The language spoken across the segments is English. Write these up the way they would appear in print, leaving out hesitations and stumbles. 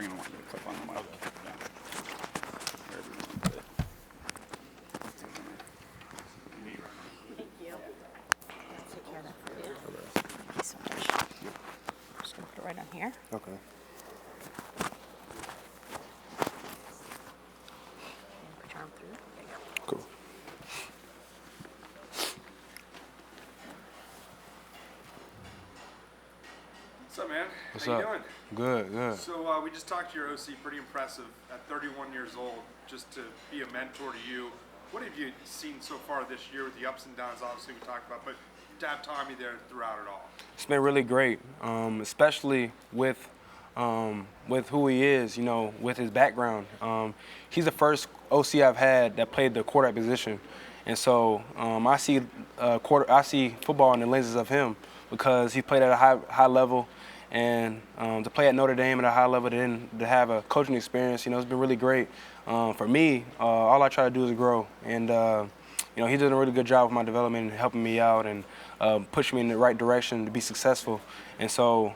probably going to want you to clip on the mic. Okay. Yeah. Wherever you want to put it. Thank you. I'll take care of that for you. Thank you so much. I'm just going to put it right on here. Okay. And put your arm through. There you go. Cool. What's up, man? What's How up? you doing? Good, good. So we just talked to your OC. Pretty impressive at 31 years old, just to be a mentor to you. What have you seen so far this year with the ups and downs? Obviously, we talked about, but to have Tommy there throughout it all. It's been really great, especially with who he is, you know, with his background. He's the first OC I've had that played the quarterback position, and so I see football in the lenses of him because he played at a high level, and to play at Notre Dame at a high level, to have a coaching experience, you know, it's been really great. For me, all I try to do is grow, and you know, he's doing a really good job with my development and helping me out and pushing me in the right direction to be successful. And so,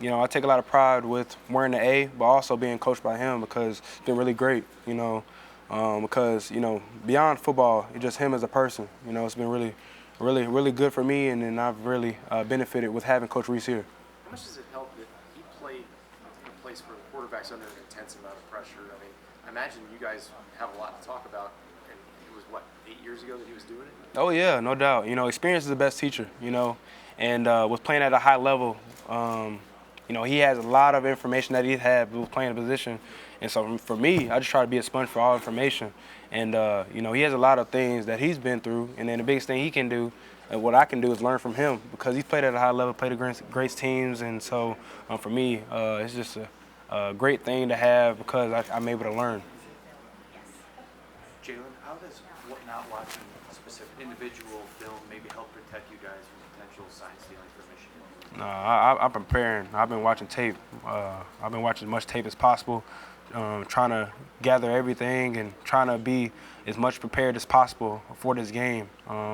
you know, I take a lot of pride with wearing the A, but also being coached by him because it's been really great, you know, because, you know, beyond football, it's just him as a person. You know, it's been really good for me, and then I've really benefited with having Coach Reese here. How much does it help that he played in a place where the quarterback's under an intense amount of pressure? I mean, I imagine you guys have a lot to talk about, and it was, what, 8 years ago that he was doing it? Oh, yeah, no doubt. You know, experience is the best teacher, you know, and with playing at a high level, you know, he has a lot of information that he had with playing a position. And so for me, I just try to be a sponge for all information. And, you know, he has a lot of things that he's been through, and then the biggest thing he can do, and what I can do is learn from him because he's played at a high level, played against great teams. And so for me, it's just a great thing to have because I'm able to learn. Jalen, how does not watching specific individual film maybe help protect you guys from potential sign stealing for Michigan? No, I'm preparing. I've been watching tape. I've been watching as much tape as possible, trying to gather everything and trying to be as much prepared as possible for this game.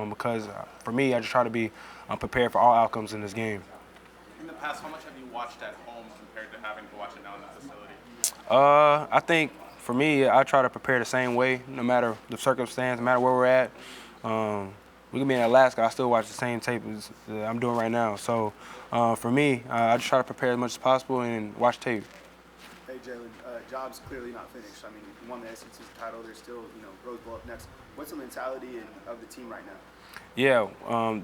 Because for me, I just try to be prepared for all outcomes in this game. In the past, how much have you watched at home compared to having to watch it now in the facility? I think for me, I try to prepare the same way, no matter the circumstance, no matter where we're at. We can be in Alaska, I still watch the same tape as I'm doing right now. So for me, I just try to prepare as much as possible and watch tape. Hey Jalen, job's clearly not finished. I mean, you won the SEC title. There's still, you know, Rose Bowl up next. What's the mentality of the team right now? Yeah,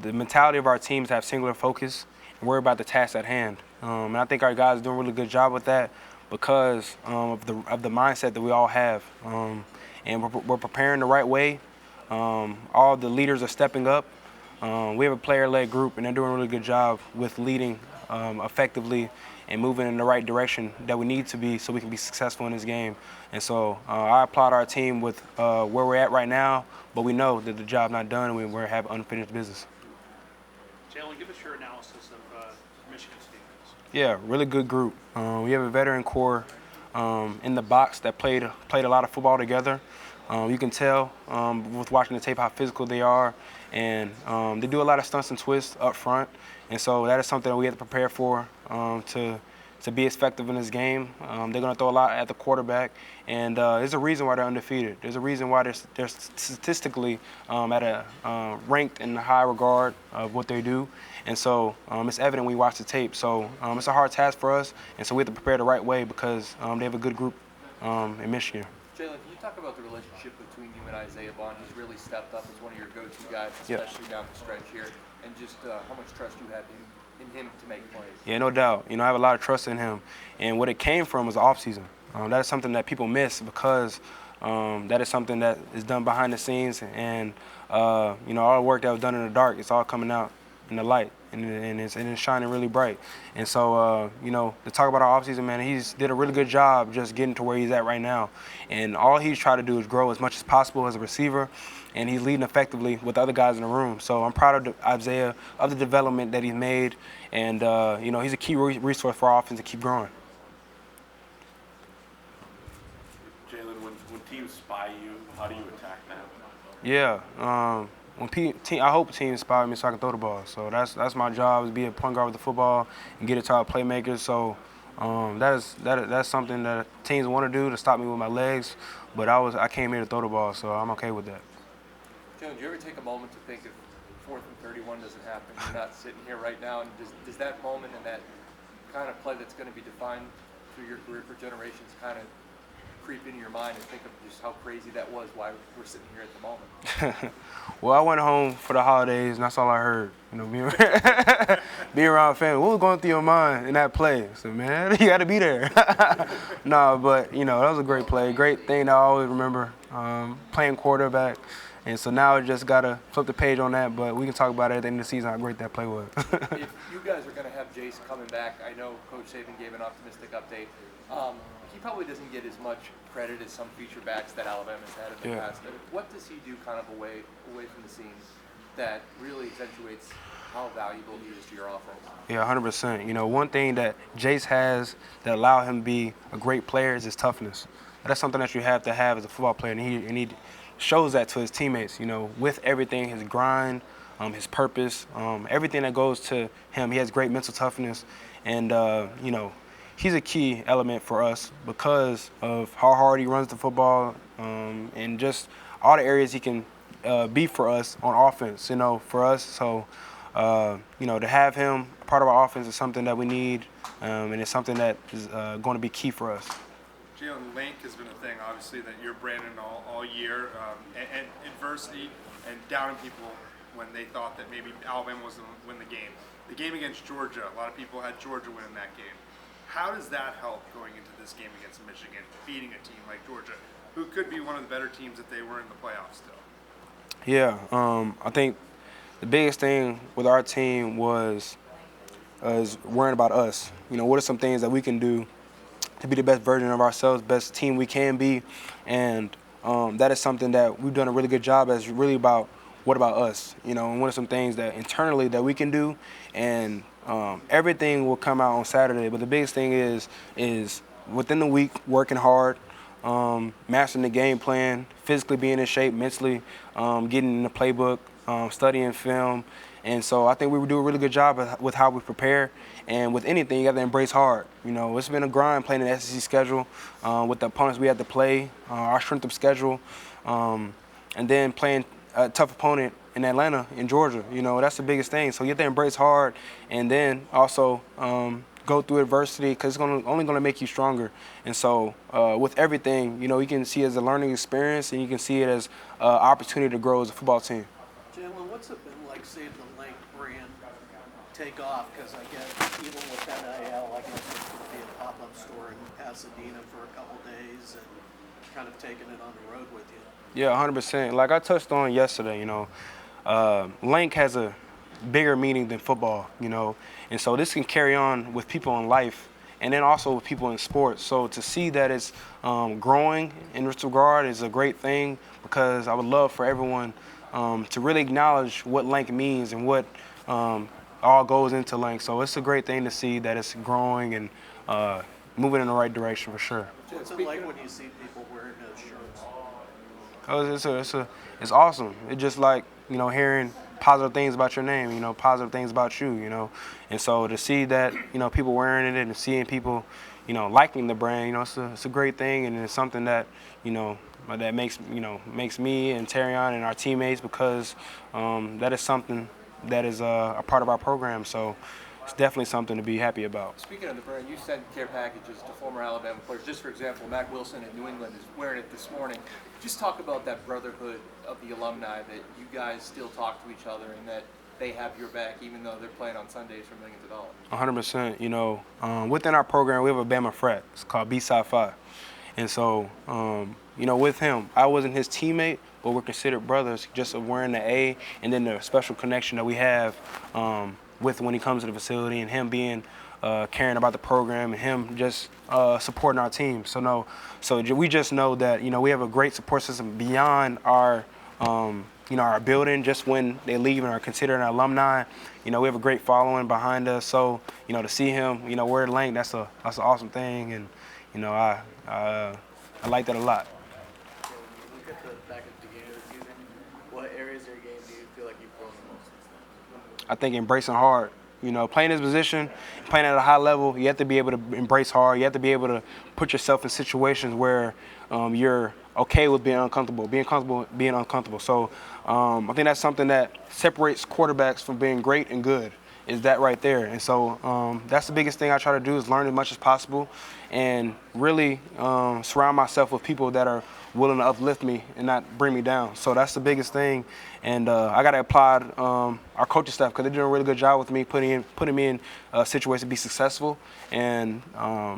the mentality of our teams have singular focus and worry about the task at hand. And I think our guys are doing a really good job with that because of the mindset that we all have. And we're preparing the right way. All the leaders are stepping up. We have a player-led group, and they're doing a really good job with leading effectively and moving in the right direction that we need to be so we can be successful in this game. And so I applaud our team with where we're at right now, but we know that the job's not done and we have unfinished business. Jalen, give us your analysis of Michigan's defense. Yeah, really good group. We have a veteran core in the box that played a lot of football together. You can tell with watching the tape how physical they are, and they do a lot of stunts and twists up front. And so that is something that we have to prepare for to be effective in this game. They're going to throw a lot at the quarterback, and there's a reason why they're undefeated. There's a reason why they're statistically at a ranked in the high regard of what they do. And so it's evident when we watch the tape. So it's a hard task for us, and so we have to prepare the right way because they have a good group in Michigan. Jalen, can you talk about the relationship between you and Isaiah Bond? He's really stepped up as one of your go-to guys, especially down the stretch here, and just how much trust you have in him to make plays. Yeah, no doubt. You know, I have a lot of trust in him, and what it came from was the offseason. That is something that people miss because that is something that is done behind the scenes, and you know, all the work that was done in the dark, it's all coming out in the light, and it's shining really bright. And so, you know, to talk about our offseason, man, he's did a really good job just getting to where he's at right now. And all he's trying to do is grow as much as possible as a receiver, and he's leading effectively with the other guys in the room. So I'm proud of Isaiah, of the development that he's made, and, you know, he's a key resource for our offense to keep growing. Jalen, when teams spy you, how do you attack them? Yeah. I hope teams inspire me so I can throw the ball. So that's my job, is be a point guard with the football and get it to our playmakers. So That's something that teams want to do to stop me with my legs, but I came here to throw the ball, so I'm okay with that. Jalen, do you ever take a moment to think if 4th and 31 doesn't happen, you're not sitting here right now, and does that moment and that kind of play that's going to be defined through your career for generations kind of creep into your mind and think of just how crazy that was, why we're sitting here at the moment? Well, I went home for the holidays, and that's all I heard. You know, being around family. What was going through your mind in that play? I said, man, you got to be there. No, but, you know, that was a great play. Great thing that I always remember, playing quarterback. And so now I just got to flip the page on that, but we can talk about it at the end of the season, how great that play was. If you guys are going to have Jace coming back, I know Coach Saban gave an optimistic update. He probably doesn't get as much credit as some feature backs that Alabama's had in the past. What does he do kind of away from the scenes that really accentuates how valuable he is to your offense? Yeah, 100%. You know, one thing that Jace has that allow him to be a great player is his toughness. That's something that you have to have as a football player, and he shows that to his teammates, you know, with everything, his grind, his purpose, everything that goes to him. He has great mental toughness, and, you know, he's a key element for us because of how hard he runs the football, and just all the areas he can be for us on offense, you know, for us. So, you know, to have him part of our offense is something that we need, and it's something that is going to be key for us. Jalen, length has been a thing, obviously, that you're branding all year, and adversity and doubting people when they thought that maybe Alabama was going to win the game. The game against Georgia, a lot of people had Georgia winning that game. How does that help going into this game against Michigan, beating a team like Georgia, who could be one of the better teams if they were in the playoffs still? Yeah, I think the biggest thing with our team was worrying about us. You know, what are some things that we can do to be the best version of ourselves, best team we can be, and that is something that we've done a really good job at. It's really about what about us, you know, and what are some things that internally that we can do, and everything will come out on Saturday. But the biggest thing is within the week working hard, mastering the game plan, physically being in shape, mentally getting in the playbook, studying film. And so I think we do a really good job with how we prepare. And with anything, you got to embrace hard. You know, it's been a grind playing the SEC schedule with the opponents we had to play, our strength of schedule, and then playing a tough opponent in Atlanta, in Georgia. You know, that's the biggest thing. So you have to embrace hard, and then also go through adversity, because it's only going to make you stronger. And so with everything, you know, you can see it as a learning experience, and you can see it as an opportunity to grow as a football team. Jalen, what's it been like seeing the Link brand take off? Because I guess even with NIL, I guess it's going to be a pop-up store in Pasadena for a couple days and kind of taking it on the road with you. Yeah, 100%. Like I touched on yesterday, you know, Link has a bigger meaning than football, you know, and so this can carry on with people in life and then also with people in sports. So to see that it's growing in this regard is a great thing, because I would love for everyone to really acknowledge what Link means and what all goes into Link. So it's a great thing to see that it's growing and moving in the right direction for sure. What's it like when you see people wearing those shirts? Oh, it's awesome. It's just like, you know, hearing positive things about your name, you know, positive things about you, you know. And so to see that, you know, people wearing it and seeing people, you know, liking the brand, you know, it's a great thing, and it's something that, you know, that makes me and Terrion and our teammates, because that is something that is a part of our program. So it's definitely something to be happy about. Speaking of the brand, you send care packages to former Alabama players. Just for example, Mac Wilson in New England is wearing it this morning. Just talk about that brotherhood of the alumni, that you guys still talk to each other and that they have your back even though they're playing on Sundays for millions of dollars. 100%. You know, within our program, we have a Bama frat. It's called B-Side 5. And so, you know, with him, I wasn't his teammate, but we're considered brothers just of wearing the A, and then the special connection that we have with when he comes to the facility, and him being caring about the program, and him just supporting our team. So we just know that, you know, we have a great support system beyond our you know, our building. Just when they leave and are considered an alumni, you know, we have a great following behind us. So, you know, to see him, you know, wear the Link, that's an awesome thing, and you know, I like that a lot. So when you look at the back at the beginning of the season, what areas of your game do you feel like you've grown the most since then? I think embracing hard, You know, playing this position, playing at a high level, you have to be able to embrace hard. You have to be able to put yourself in situations where you're okay with being uncomfortable, being uncomfortable. So I think that's something that separates quarterbacks from being great and good, is that right there. And so that's the biggest thing I try to do, is learn as much as possible and really surround myself with people that are willing to uplift me and not bring me down. So that's the biggest thing. And I got to applaud our coaching staff, because they're doing a really good job with me, putting me in situations to be successful. And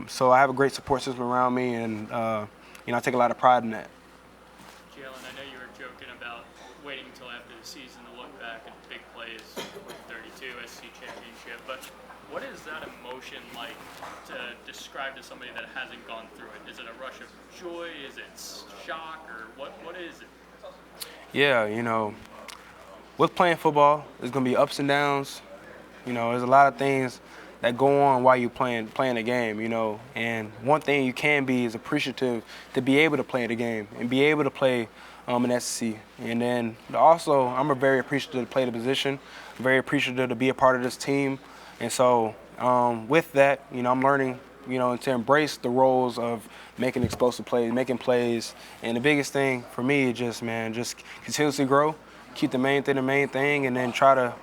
so I have a great support system around me, and I take a lot of pride in that. Jalen, I know you were joking about waiting until after the season to look back at big plays with 32 SC championship, but what is that emotion like to describe to somebody that hasn't gone through it? Is it a rush of joy? Is it shock? Or what is it? Yeah, with playing football, there's going to be ups and downs. There's a lot of things that go on while you're playing the game, And one thing you can be is appreciative to be able to play the game and be able to play in SEC. And then also, I'm very appreciative to play the position, very appreciative to be a part of this team. And so with that, I'm learning, to embrace the roles of making explosive plays, making plays. And the biggest thing for me is just continuously grow, keep the main thing, and then try to,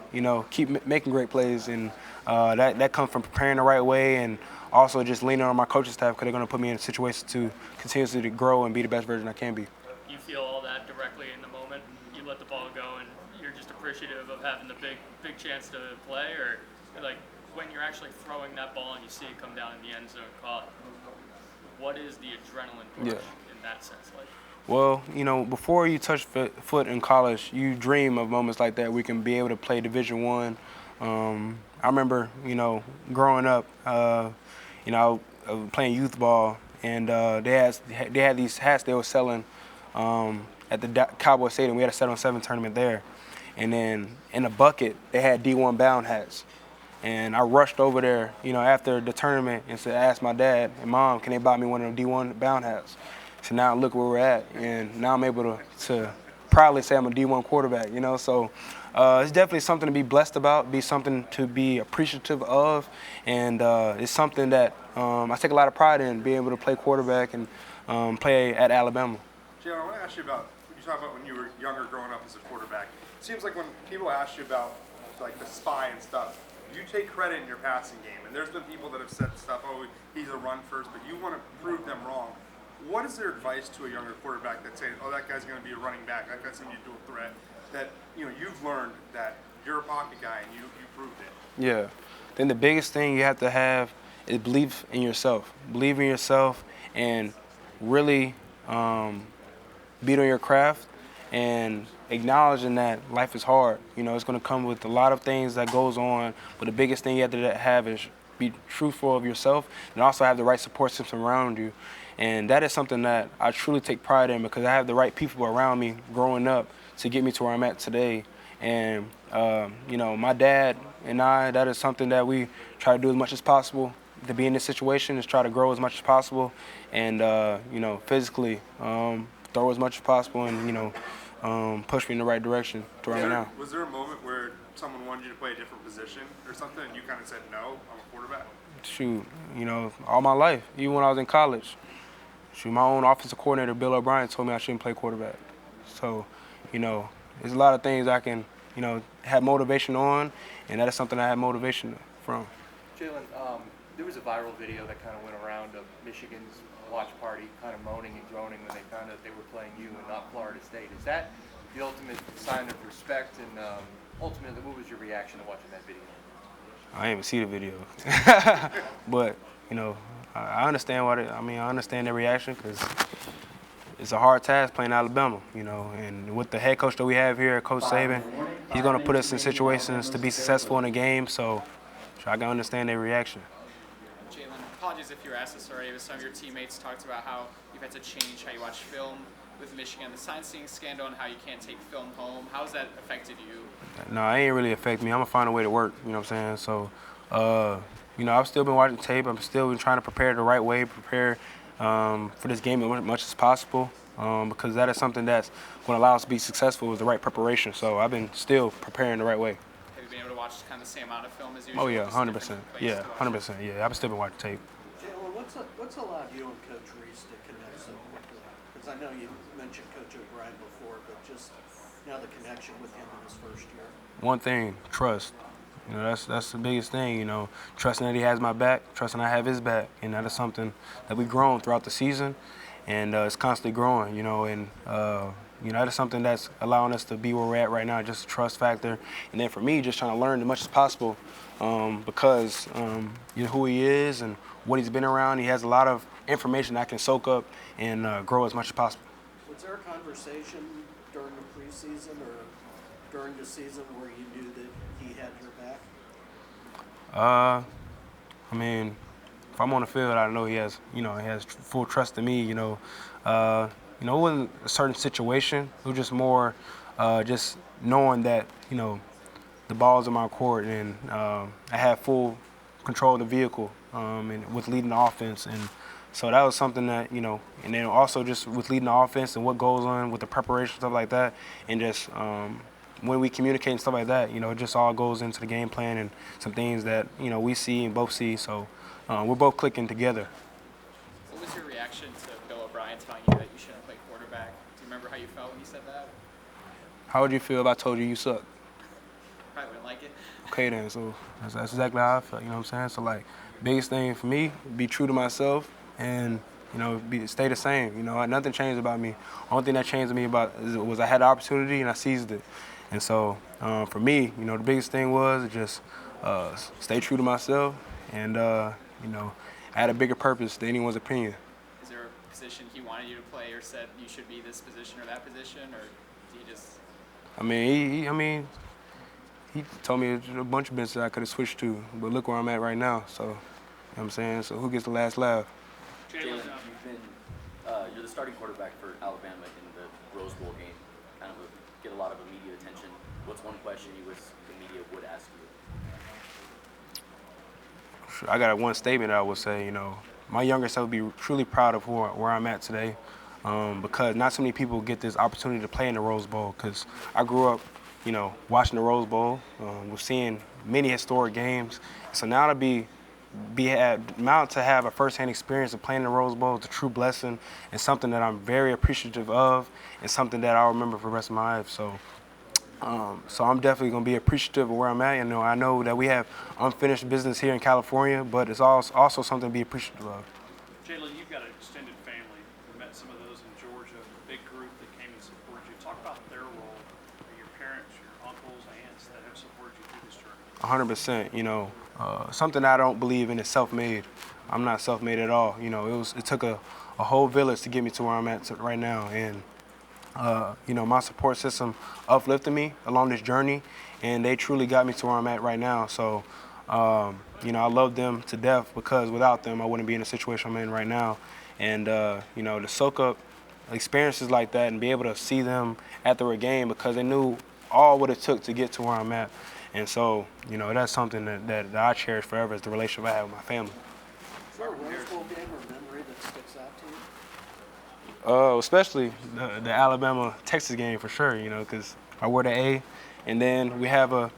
keep making great plays. And that comes from preparing the right way, and also just leaning on my coaching staff, because they're going to put me in a situation to continuously to grow and be the best version I can be. You feel all that directly in the moment? You let the ball go and you're just appreciative of having the big chance to play? Or like when you're actually throwing that ball and you see it come down in the end zone caught, what is the adrenaline rush in that sense like? Well, before you touch foot in college, you dream of moments like that where you can be able to play Division I. I remember, growing up, playing youth ball, and they had these hats they were selling at the Cowboy Stadium. We had a 7-on-7 tournament there, and then in a bucket they had D1 bound hats. And I rushed over there, after the tournament, and asked my dad and mom, can they buy me one of the D1 bound hats? So now look where we're at, and now I'm able to proudly say I'm a D1 quarterback, So it's definitely something to be blessed about, be something to be appreciative of, and it's something that I take a lot of pride in, being able to play quarterback and play at Alabama. Jalen, I want to ask you about, you talk about when you were younger growing up as a quarterback. It seems like when people ask you about like the spy and stuff, you take credit in your passing game, and there's been people that have said stuff, oh, he's a run first, but you want to prove them wrong. What is their advice to a younger quarterback that's saying, oh, that guy's going to be a running back, that guy's going to be a dual threat, that you've learned that you're a pocket guy and you proved it? Yeah. Then the biggest thing you have to have is belief in yourself. Believe in yourself and really be on your craft and acknowledging that life is hard. It's going to come with a lot of things that goes on, but the biggest thing you have to have is be truthful of yourself and also have the right support system around you. And that is something that I truly take pride in, because I have the right people around me growing up to get me to where I'm at today. And, my dad and I, that is something that we try to do as much as possible to be in this situation, is try to grow as much as possible and, physically throw as much as possible and, push me in the right direction to where I'm now. Was there a moment where someone wanted you to play a different position or something and you kind of said, no, I'm a quarterback? Shoot, all my life, even when I was in college. Shoot, my own offensive coordinator, Bill O'Brien, told me I shouldn't play quarterback. So, there's a lot of things I can, have motivation on, and that is something I have motivation from. Jalen, there was a viral video that kind of went around of Michigan's watch party kind of moaning and groaning when they found out they were playing you and not Florida State. Is that the ultimate sign of respect? And ultimately, what was your reaction to watching that video? I didn't even see the video. But, I understand I understand their reaction, because it's a hard task playing Alabama, and with the head coach that we have here, Coach Saban, he's going to put us in situations to be successful in a game, so I can understand their reaction. Jalen, apologies if you were asked this already, but some of your teammates talked about how you've had to change how you watch film with Michigan, the sightseeing scandal, and how you can't take film home. How has that affected you? No, it ain't really affect me. I'm going to find a way to work, you know what I'm saying? So, I've still been watching tape. I'm still been trying to prepare the right way, prepare for this game as much as possible, because that is something that's going to allow us to be successful with the right preparation. So I've been still preparing the right way. Have you been able to watch watch kind of the same amount of film as usual? Oh yeah, just 100%. different places Yeah, to watch it? 100%. Yeah, I've still been watching tape. Jalen, what's allowed you and Coach Reese to connect so quickly? Because I know you mentioned Coach O'Brien before, but just the connection with him in his first year. One thing, trust. That's the biggest thing. Trusting that he has my back, trusting I have his back, and that is something that we've grown throughout the season, and it's constantly growing. And that is something that's allowing us to be where we're at right now, just a trust factor. And then for me, just trying to learn as much as possible because who he is and what he's been around. He has a lot of information I can soak up and grow as much as possible. Was there a conversation during the preseason or during the season where you knew that he had your back? If I'm on the field, I know he has full trust in me. It wasn't a certain situation. It was just more, just knowing that the ball's in my court and I have full control of the vehicle and with leading the offense. And so that was something that and then also just with leading the offense and what goes on with the preparation, stuff like that, and just when we communicate and stuff like that, it just all goes into the game plan and some things that we see and both see. So we're both clicking together. What was your reaction to Bill O'Brien telling you that you shouldn't play quarterback? Do you remember how you felt when he said that? How would you feel if I told you you suck? Probably wouldn't like it. Okay then, so that's exactly how I felt. You know what I'm saying? So biggest thing for me, be true to myself and stay the same. Nothing changed about me. Only thing that changed me was I had the opportunity and I seized it. And so for me, the biggest thing was just stay true to myself and add a bigger purpose to anyone's opinion. Is there a position he wanted you to play or said you should be this position or that position, or did he just? He told me a bunch of business I could have switched to, but look where I'm at right now. So, you know what I'm saying? So who gets the last laugh? Jalen, you're the starting quarterback for Alabama in the Rose Bowl game. Kind of get a lot of immediate attention. What's one question you wish the media would ask you? I got one statement that I would say. My younger self would be truly proud of where I'm at today, because not so many people get this opportunity to play in the Rose Bowl. Because I grew up, watching the Rose Bowl, we're seeing many historic games. So now to to have a first-hand experience of playing in the Rose Bowl is a true blessing and something that I'm very appreciative of and something that I'll remember for the rest of my life. So I'm definitely going to be appreciative of where I'm at. I know that we have unfinished business here in California, but it's also something to be appreciative of. Jalen, you've got an extended family. We met some of those in Georgia, a big group that came and supported you. Talk about their role, your parents, your uncles, aunts that have supported you through this journey. 100%. Something I don't believe in is self-made. I'm not self-made at all. It took a whole village to get me to where I'm at right now. And my support system uplifted me along this journey, and they truly got me to where I'm at right now. So, I love them to death because without them, I wouldn't be in the situation I'm in right now. And, to soak up experiences like that and be able to see them at the game because they knew all what it took to get to where I'm at. And so, that's something that I cherish forever is the relationship I have with my family. Is there a Rose Bowl game or memory that sticks out to you? Especially the Alabama-Texas game for sure, because I wore the A. And then we have a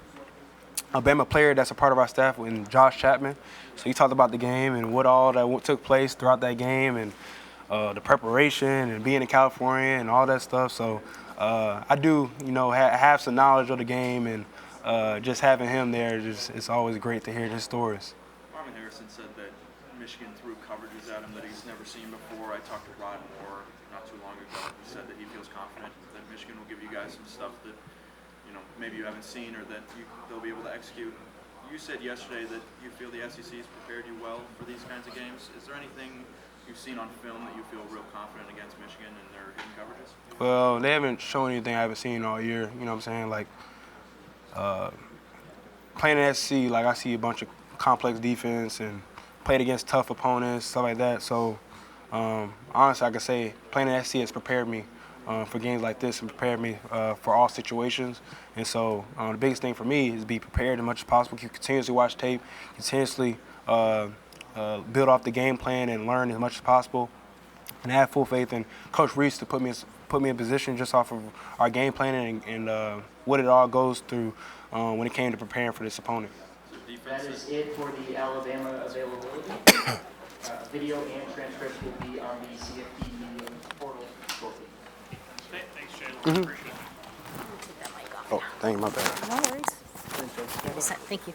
Alabama player that's a part of our staff, and Josh Chapman. So he talked about the game and what all that took place throughout that game and the preparation and being in California and all that stuff. So I do, have some knowledge of the game, and just having him there, it's always great to hear his stories. Marvin Harrison said that Michigan threw coverages at him that he's never seen before. I talked to Rod Moore not too long ago. He said that he feels confident that Michigan will give you guys some stuff that maybe you haven't seen or that they'll be able to execute. You said yesterday that you feel the SEC has prepared you well for these kinds of games. Is there anything you've seen on film that you feel real confident against Michigan and their hidden coverages? Well, they haven't shown anything I haven't seen all year. You know what I'm saying? Playing in SEC, I see a bunch of complex defense and played against tough opponents, stuff like that. So, honestly, I could say playing in SEC has prepared me for games like this and prepared me for all situations. And so the biggest thing for me is be prepared as much as possible, continuously watch tape, continuously build off the game plan and learn as much as possible. And I have full faith in Coach Reese to put me in position just off of our game planning and what it all goes through when it came to preparing for this opponent. That is it for the Alabama availability. Video and transcripts will be on the CFP portal shortly. Okay, thanks, Jalen. Mhm. Appreciate it. Take that mic off Oh, now. thank you, my bad. No worries. Thank you.